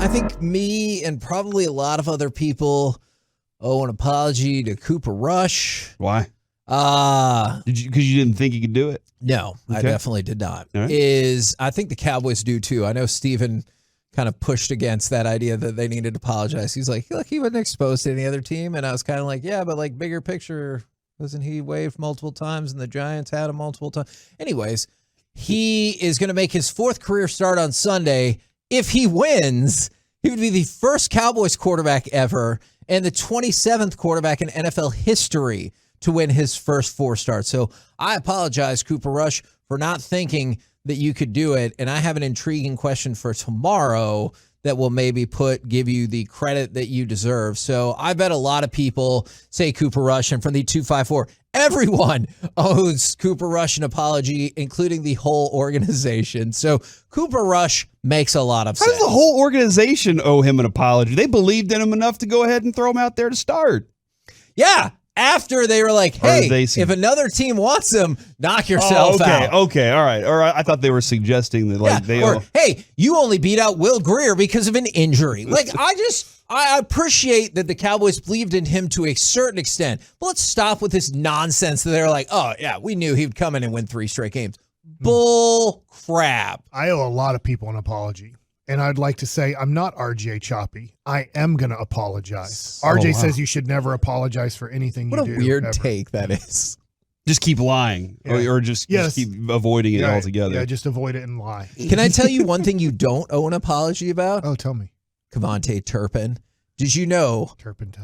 I think me and probably a lot of other people owe an apology to Cooper Rush. Why? Because you didn't think he could do it? No, okay. I definitely did not. Right. I think the Cowboys do too. I know Steven kind of pushed against that idea that they needed to apologize. He's like, look, he wasn't exposed to any other team. And I was kind of like, yeah, but like bigger picture, wasn't he waived multiple times and the Giants had him multiple times? Anyways, he is going to make his 4th career start on Sunday. If he wins, he would be the first Cowboys quarterback ever and the 27th quarterback in NFL history to win his first 4 starts. So I apologize, Cooper Rush, for not thinking that you could do it. And I have an intriguing question for tomorrow that will maybe give you the credit that you deserve. So I bet a lot of people say Cooper Rush, and from the 254, everyone owes Cooper Rush an apology, including the whole organization. So Cooper Rush makes a lot of sense. How does the whole organization owe him an apology? They believed in him enough to go ahead and throw him out there to start. Yeah. After they were like, hey, if another team wants him, knock yourself out. Okay, all right. I thought they were suggesting that hey, you only beat out Will Greer because of an injury. Like, I appreciate that the Cowboys believed in him to a certain extent, but let's stop with this nonsense that they're like, oh, yeah, we knew he would come in and win 3 straight games. Bull crap. I owe a lot of people an apology. And I'd like to say I'm not RJ Choppy. I am going to apologize. RJ says you should never apologize for anything you do. What a weird take that is. Just keep lying or just keep avoiding it altogether. Yeah, just avoid it and lie. Can I tell you one thing you don't owe an apology about? Oh, tell me. Kevontae Turpin. Did you know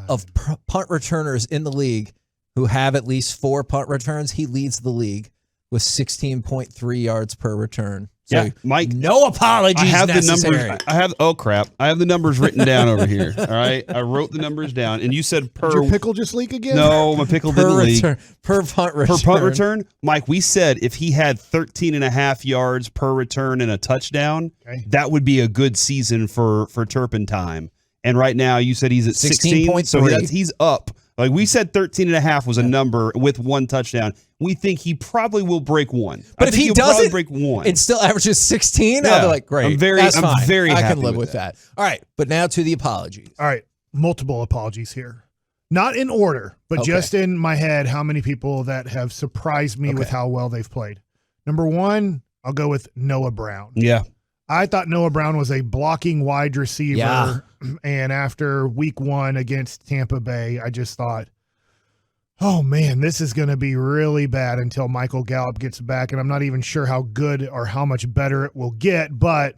of punt returners in the league who have at least 4 punt returns? He leads the league with 16.3 yards per return. So yeah, Mike. No apologies necessary. The numbers. I have the numbers written down over here. All right, I wrote the numbers down, and you said per. Did your pickle just leak again? No, my pickle didn't leak. Per punt return. Per punt return, Mike. We said if he had 13.5 yards per return and a touchdown, that would be a good season for Turpentine. And right now, you said he's at 16, so he's up. Like we said, 13.5 was a number with 1 touchdown. We think he probably will break 1. But if he doesn't break 1 and still averages 16, I'll be like, great. I'm very happy. I can live with that. All right, but now to the apologies. All right, multiple apologies here. Not in order, but just in my head, how many people that have surprised me with how well they've played. Number 1, I'll go with Noah Brown. Yeah. I thought Noah Brown was a blocking wide receiver, and after week 1 against Tampa Bay, I just thought, oh, man, this is going to be really bad until Michael Gallup gets back, and I'm not even sure how good or how much better it will get, but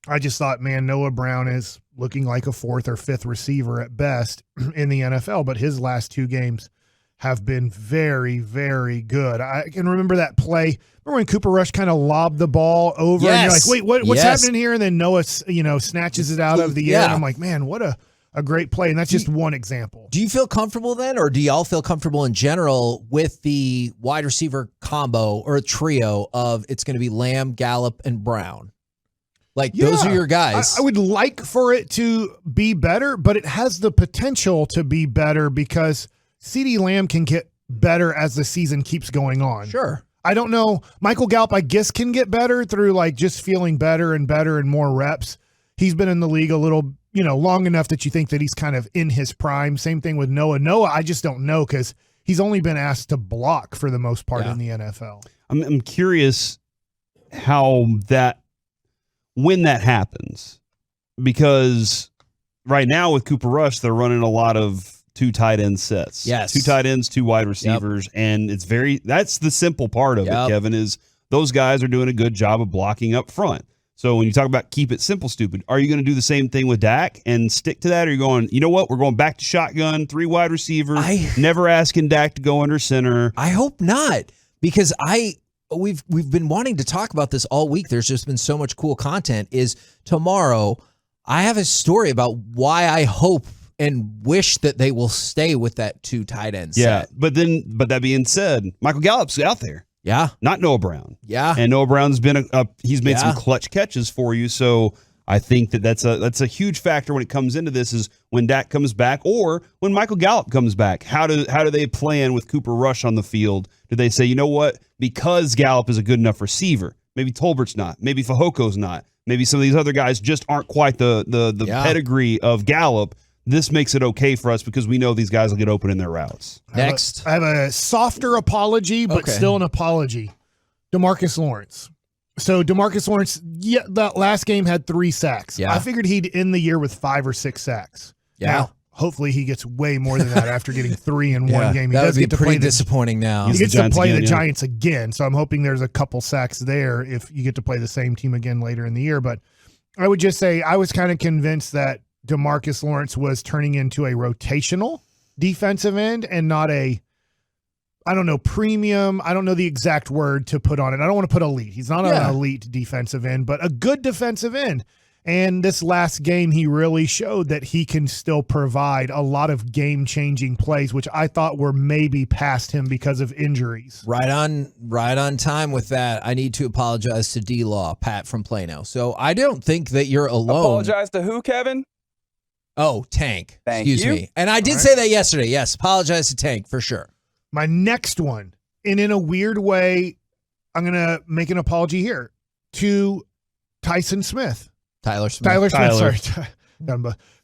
I just thought, man, Noah Brown is looking like a 4th or 5th receiver at best in the NFL, but his last 2 games have been very, very good. I can remember that play. Remember when Cooper Rush kind of lobbed the ball over and you're like, wait, what's happening here? And then Noah, snatches it out of the air. And I'm like, man, what a great play. And that's just one example. Do you feel comfortable then, or do y'all feel comfortable in general with the wide receiver combo or a trio of it's going to be Lamb, Gallup, and Brown? Like, those are your guys. I would like for it to be better, but it has the potential to be better because CeeDee Lamb can get better as the season keeps going on. Sure. I don't know. Michael Gallup, I guess, can get better through like just feeling better and more reps. He's been in the league a little, long enough that you think that he's kind of in his prime. Same thing with Noah. Noah, I just don't know because he's only been asked to block for the most part in the NFL. I'm curious when that happens, because right now with Cooper Rush, they're running a lot of 2 tight end sets. Yes. 2 tight ends, 2 wide receivers. And that's the simple part of it, Kevin, is those guys are doing a good job of blocking up front. So when you talk about keep it simple, stupid, are you going to do the same thing with Dak and stick to that? Or are you going, you know what? We're going back to shotgun, 3 wide receivers, never asking Dak to go under center. I hope not, because we've been wanting to talk about this all week. There's just been so much cool content. Is tomorrow I have a story about why I hope and wish that they will stay with that 2 tight end set. Yeah, but that being said, Michael Gallup's out there. Yeah. Not Noah Brown. Yeah. And Noah Brown's been he's made some clutch catches for you, so I think that's a huge factor when it comes into this is when Dak comes back or when Michael Gallup comes back. How do they plan with Cooper Rush on the field? Do they say, you know what, because Gallup is a good enough receiver, Maybe Tolbert's not. Maybe Fajoko's not. Maybe some of these other guys just aren't quite the pedigree of Gallup. This makes it okay for us because we know these guys will get open in their routes. Next. I have a softer apology, but still an apology. DeMarcus Lawrence. So DeMarcus Lawrence, that last game had 3 sacks. Yeah. I figured he'd end the year with 5 or 6 sacks. Yeah. Now, hopefully he gets way more than that after getting 3 in one game. He that does would be get to pretty play disappointing now. He gets to play the Giants again, so I'm hoping there's a couple sacks there if you get to play the same team again later in the year. But I would just say I was kind of convinced that DeMarcus Lawrence was turning into a rotational defensive end and not a, I don't know, premium. I don't know the exact word to put on it. I don't want to put elite. He's not an elite defensive end, but a good defensive end. And this last game, he really showed that he can still provide a lot of game-changing plays, which I thought were maybe past him because of injuries. Right on time with that. I need to apologize to D-Law, Pat from Plano. So I don't think that you're alone. Apologize to who, Kevin? Oh, Tank. Thank Excuse you. me. And I did say that yesterday. Yes, apologize to Tank for sure. My next one, and in a weird way, I'm going to make an apology here to Tyson Smith. Tyler Smith. Sorry.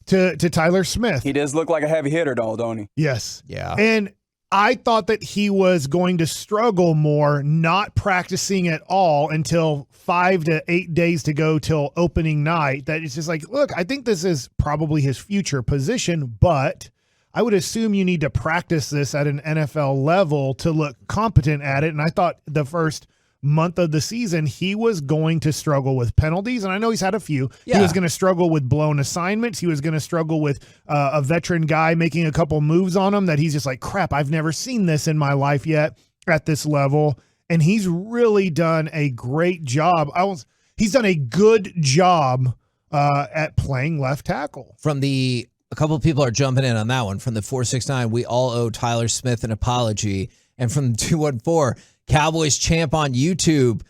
To Tyler Smith. He does look like a heavy hitter, don't he? Yes. Yeah. And I thought that he was going to struggle more not practicing at all until 5 to 8 days to go till opening night. That it's just like, look, I think this is probably his future position, but I would assume you need to practice this at an NFL level to look competent at it. And I thought the first month of the season, he was going to struggle with penalties. And I know he's had a few. Yeah. He was going to struggle with blown assignments. He was going to struggle with a veteran guy making a couple moves on him that he's just like, crap, I've never seen this in my life yet at this level. And he's really done a great job. He's done a good job at playing left tackle. A couple of people are jumping in on that one. From the 469, we all owe Tyler Smith an apology. And from 214, Cowboys champ on YouTube,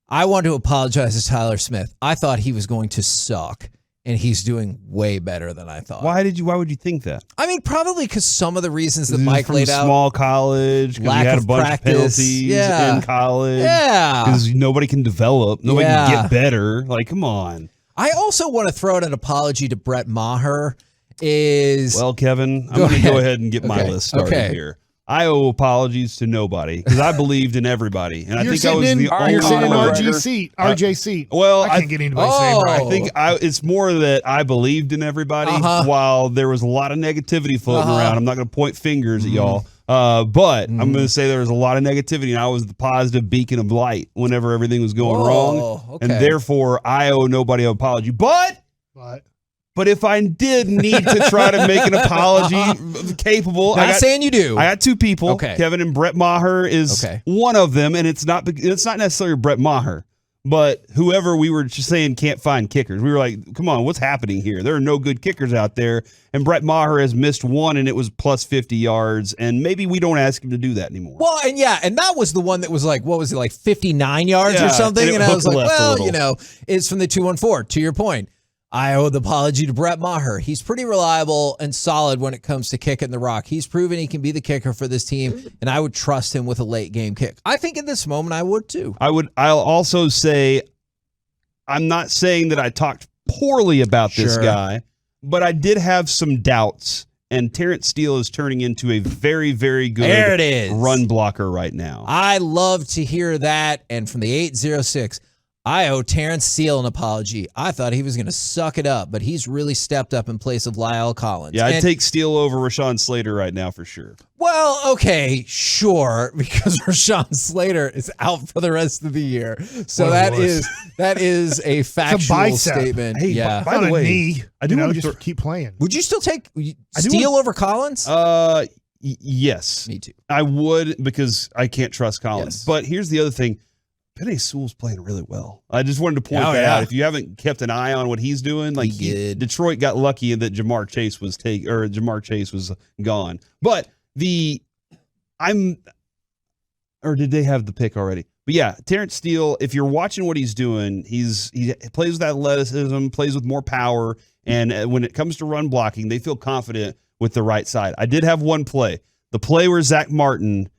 I want to apologize to Tyler Smith. I thought he was going to suck, and he's doing way better than I thought. Why would you think that? I mean, probably because some of the reasons that Mike laid out. Small college, because he had a bunch of penalties in college. Yeah. Because nobody can develop. Nobody can get better. Like, come on. I also want to throw out an apology to Brett Maher. Well, Kevin, I'm going to go ahead and get my list started here. I owe apologies to nobody because I believed in everybody, and I think I was the only. You're sitting in RJ seat. Well, I can't get anybody's name right. I think it's more that I believed in everybody while there was a lot of negativity floating around. I'm not going to point fingers at y'all, but I'm going to say there was a lot of negativity, and I was the positive beacon of light whenever everything was going wrong, and therefore I owe nobody an apology. But if I did need to try to make an apology capable, not saying you do. I got 2 people. Kevin and Brett Maher is one of them, and it's not necessarily Brett Maher, but whoever we were just saying can't find kickers. We were like, come on, what's happening here? There are no good kickers out there, and Brett Maher has missed one, and it was plus 50 yards, and maybe we don't ask him to do that anymore. Well, and that was the one that was like, what was it, like 59 yards or something? And I was like, well, it's from the 214, to your point. I owe the apology to Brett Maher. He's pretty reliable and solid when it comes to kicking the rock. He's proven he can be the kicker for this team, and I would trust him with a late game kick. I think in this moment I would too. I'll also say, I'm not saying that I talked poorly about this guy, but I did have some doubts, and Terrence Steele is turning into a very, very good run blocker right now. I love to hear that. And from the 806, I owe Terrence Steele an apology. I thought he was going to suck it up, but he's really stepped up in place of Lyle Collins. Yeah, I'd take Steele over Rashawn Slater right now for sure. Well, okay, sure, because Rashawn Slater is out for the rest of the year. So that is a factual statement. Hey, by the way, knee. I do just keep playing. Would you still take Steele over Collins? Yes. Me too. I would, because I can't trust Collins. Yes. But here's the other thing. Penei Sewell's playing really well. I just wanted to point that out. If you haven't kept an eye on what he's doing, like Detroit got lucky that Jamar Chase was gone. But or did they have the pick already? But yeah, Terrence Steele, if you're watching what he's doing, he plays with athleticism, plays with more power, and when it comes to run blocking, they feel confident with the right side. I did have one play. The play where Zach Martin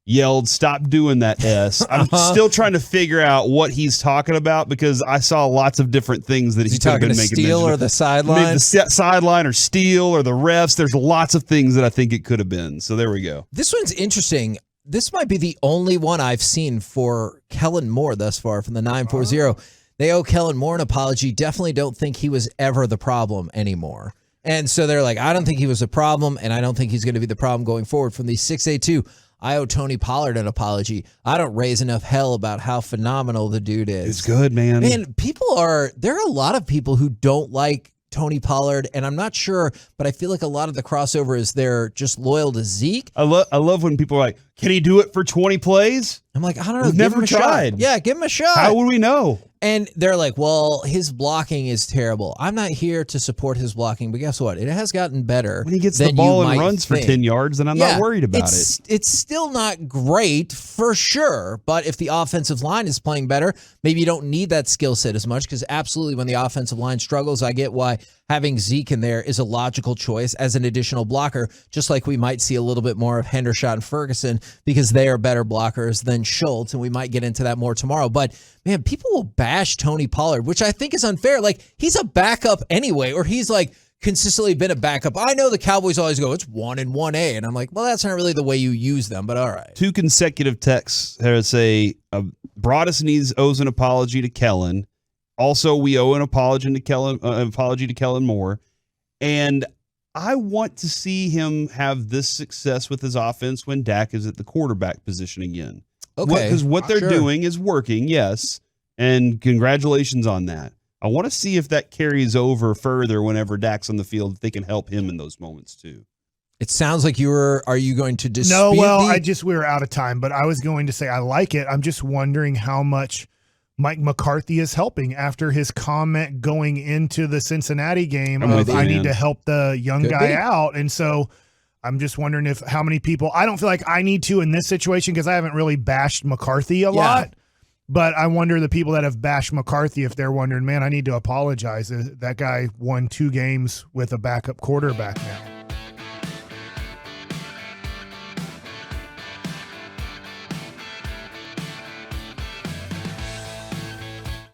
yelled, "Stop doing that S." I'm still trying to figure out what he's talking about because I saw lots of different things that he could have been making Steele mention or of. the sideline? Maybe the sideline or Steele or the refs. There's lots of things that I think it could have been. So there we go. This one's interesting. This might be the only one I've seen for Kellen Moore thus far from the 940. They owe Kellen Moore an apology. Definitely don't think he was ever the problem anymore. And so they're like, I don't think he was a problem, and I don't think he's going to be the problem going forward. From the 682, I owe Tony Pollard an apology. I don't raise enough hell about how phenomenal the dude is. It's good, man. Man, there are a lot of people who don't like Tony Pollard, and I'm not sure, but I feel like a lot of the crossover is they're just loyal to Zeke. I love when people are like, can he do it for 20 plays? I'm like, I don't know. We've never tried. Yeah, give him a shot. How would we know? And they're like, well, his blocking is terrible. I'm not here to support his blocking, but guess what? It has gotten better. When he gets the ball and runs for 10 yards, then I'm not worried about it. It's still not great for sure, but if the offensive line is playing better, maybe you don't need that skill set as much because absolutely when the offensive line struggles, I get why having Zeke in there is a logical choice as an additional blocker, just like we might see a little bit more of Hendershot and Ferguson because they are better blockers than Schultz, and we might get into that more tomorrow. But, man, people will bash Tony Pollard, which I think is unfair. Like, he's a backup anyway, or he's, like, consistently been a backup. I know the Cowboys always go, it's 1 and 1A, and I'm like, well, that's not really the way you use them, but all right. 2 consecutive texts here say, Broadus owes an apology to Kellen. Also, we owe an apology to Kellen Moore. And I want to see him have this success with his offense when Dak is at the quarterback position again. Okay. Because what they're doing is working, yes. And congratulations on that. I want to see if that carries over further whenever Dak's on the field, if they can help him in those moments too. It sounds like are you going to dispute? No, well, we were out of time, but I was going to say I like it. I'm just wondering how much Mike McCarthy is helping after his comment going into the Cincinnati game of I need to help the young guy out. And so I'm just wondering how many people, I don't feel like I need to in this situation because I haven't really bashed McCarthy a lot, but I wonder the people that have bashed McCarthy, if they're wondering, man, I need to apologize. That guy won 2 games with a backup quarterback now.